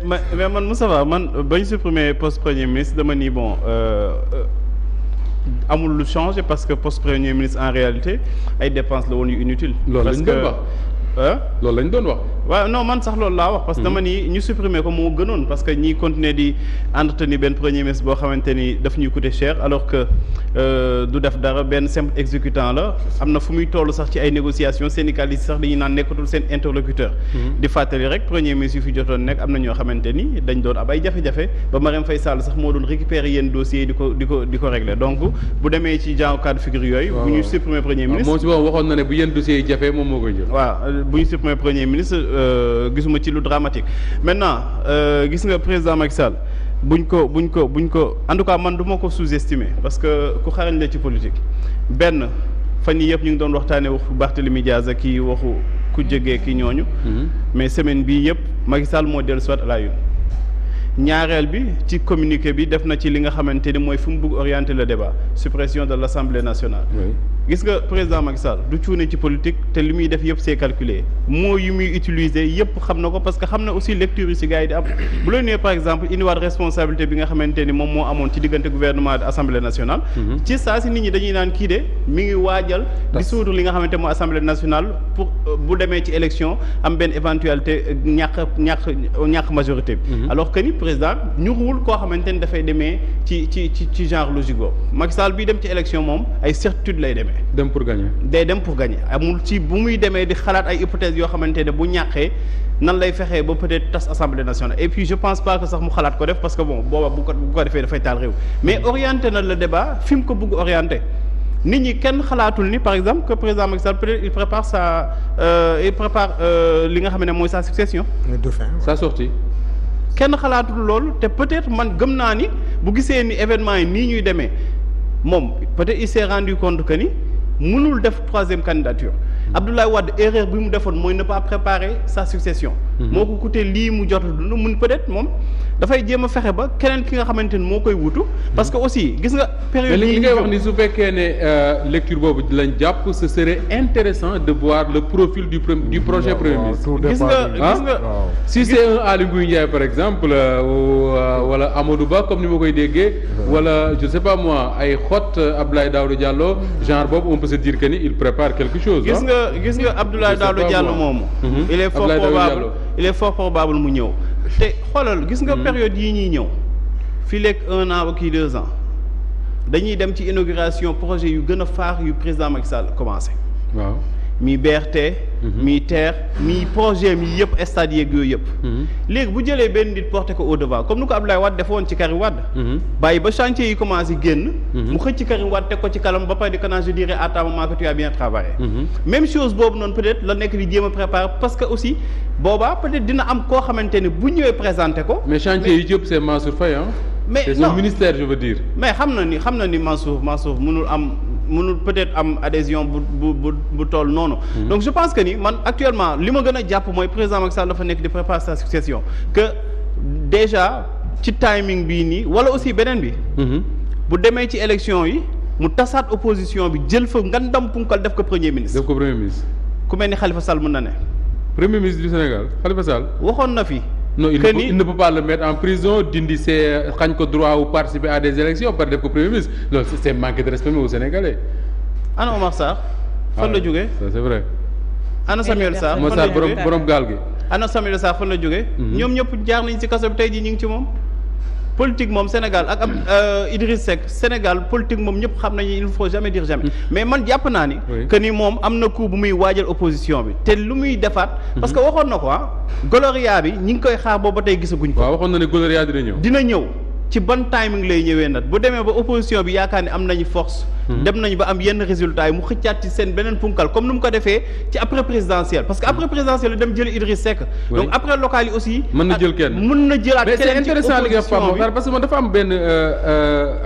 mais man Moustapha man bañ supprimer poste premier ministre dama ni bon amul lu changé parce que poste premier ministre en réalité ay dépenses la woon yu inutile. loolu lañ doon wax loolu lañ doon wax. waaw non man sax loolu laa wax. parce que dama ni ñu supprimer ko moo gënoon parce que ñi continuer di entretenir benn premier ministre boo xamante ni daf ñuy coûter cher alors que du def dara benn simple exécutant la am na fu muy toll sax ci ay négociations syndicalistes sax dañuy naan nekkatul seen interlocuteur. di fàttali rek premier ministre yu fi jotoon nekk am na ñoo xamante ni dañ doon ab ay jafe-jafe ba Marième Faye Sall sax moo doon récupérer yenn dossiers di ko régler donc bu demee ci genre cas de figure yooyu. bu ñu supprimer premier ministre. moom si boppam waxoon na ne bu yenn dossiers yi jafee moom moo koy jël. waaw bu ñu supprimer premier ministre gisuma ci lu dramatique maintenant gis nga président Macky Sall buñ ko en tout cas man du ma ko sous-estimer parce que ku xarañ la ci politique benn fan yii yëpp ñu ngi doon waxtaanee waxu Barthélémy Diaz ak kii waxu ku jege ki ñooñu. mais semaine bii yëpp Macky Sall moo dellu soit à la une ñaareel bi ci communiqué bi def na ci li nga xamante ni mooy fu mu bëgg orienter le débat suppression de l'Assemblée nationale. gis nga président Macky Sall du cuune ci politique te li muy def yëpp c'est calculé mots yu muy utiliser yëpp xam na ko parce que xam na aussi lecture yi ci gars yi di am bu lay nee par exemple indiwaat responsabilité bi nga xamante ni moom moo amoon ci diggante gouvernement de assemblée nationale. ci saa si nit ñi dañuy naan kii de mi ngi waajal. dissoudre li nga xamante moo assemblée nationale pour bu demee ci élection am benn éventualité ñàkk majorité bi. alors que ni président ñuruwul koo xamante ni dafay demee ci genre logique boobu Macky Sall bii dem ci élection moom ay certitude lay demee. dem pour gagner. day dem pour gagner amul ci bu muy demee di xalaat ay hypothèses yoo xamante ne bu ñàkkee nan lay fexee ba peut-être tas assemblée nationale et puis je pense pas que sax mu xalaat ko def parce que bon booba bu ko defee dafay taal réew mais orienté na le débat fi mu ko bëgg orienté nit ñi kenn xalaatul ni par exemple que président Macky Sall peut-être il prépare li nga xam ne mooy sa succession. sa sortie. kenn xalaatul loolu te peut-être man gëm naa ni bu gisee ni événement yi nii ñuy demee moom peut-être il s'est rendu compte que ni mënul def troisième candidature Abdoulaye Wade erreur bi mu defoon mooy ne pas préparer sa succession. moo ko coûté lii mu jot dund mun peut-être moom dafay jéem a fexe ba keneen ki nga xamante ni moo koy wutu. parce que aussi gis nga. période li ngay wax ni su fekkee ne lecture boobu lañ jàpp ce serait intéressant de voir le profil du prochain premier ministre. gis nga si c'est un Aly Ngouille Ndiaye par exemple wala Amadou Ba comme ni ma koy déggee. wala je sais pas moi ay xot Abdoulaye Daouda Diallo genre boobu on peut se dire que ni il prépare quelque chose. gis nga Abdoulaye Daouda Diallo moomu. il est fort probable mu ñëw te xoolal gis nga période yii ñuy ñëw fii léegi 1 an ba kii 2 ans dañuy dem ci inauguration projet yu gën a phare yu président Macky Sall commencé. waaw mi BRT. mi TER mi projet mi yëpp stade yeeg yooyu yëpp. léegi bu jëlee benn nit porté ko au devant comme ni ko Abdoulaye Wade defoon ci Karim Wade. bàyyi ba chantier yi commencé génn. mu xëcc ci Karim Wade teg ko ci kalam ba pare di je dirais à ta maman que tu as bien travaillé. même chose boobu noonu peut-être la nekk di jéem a préparer parce que aussi boobaa peut-être dina am koo xamante ne bu ñëwee présenté ko. mais chantier yi yëpp c'est Mansour Faye mais c'est son ministère je veux dire. mais xam na ni Mansour mënul peut-être am adhésion bu toll noonu. donc je pense que ni man actuellement li ma gën a jàpp mooy président Macky Sall dafa nekk di préparer sa succession que déjà ci timing bii nii wala aussi beneen bi. bu demee ci élection yi mu tasaat opposition bi jël fa ngandam punkal def ko premier ministre. ku mel ni Khalifa Sall mën na ne. premier ministre du Sénégal Khalifa Sall. waxoon na fi. non il ne peut pas le mettre en prison dindi xañ ko droit wu participer à des élections par def ko premier ministre loolu c'est manquer de respect aux Sénégalais. ana Omar Sarr. fan la jógee ça c'est vrai. ana Samuel Sarr fan la jógee borom gaal gi. ana Samuel Sarr fan la jógee. ñoom ñëpp jaar nañ ci kaso bi tey jii ñu ngi ci moom. politique moom Sénégal ak Idriss Seck Sénégal politique moom ñëpp xam nañu il ne faut jamais dire jamais mais man jàpp naa ni que ni moom am na coup bu muy waajal opposition bi te lu muy defaat parce que waxoon na ko Gloria bi ñi ngi koy xaar boobu ba tey gisaguñ ko. waaw waxoon na ne Gloria dina ñëw ci ban timing lay ñëwee nag bu demee ba opposition bi yaakaar ne am nañu force. dem nañu ba am yenn résultats yi mu xëccaat ci seen beneen punkal comme ni mu ko defee ci après présidentielle parce que après présidentielle dem jëli Idriss Seck. donc après local yi aussi. mën na jël kenn mën na jëlaat keneen ci opposition bi mais c'est intéressant li nga wax parce que man dafa am benn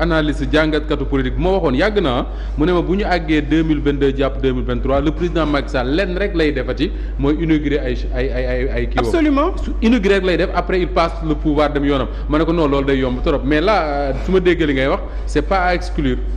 analyse jàngatkatu politique bu ma waxoon yàgg na mu ne ma bu ñu àggee 2022 jàpp 2023 le président Macky Sall lenn rek lay defati mooy inaugurer ay kii. absolument inaugurer rek lay def après il passe le pouvoir dem yoonam ma ne ko non loolu day yomb trop mais là su ma déggee li ngay wax c'est pas à exclure.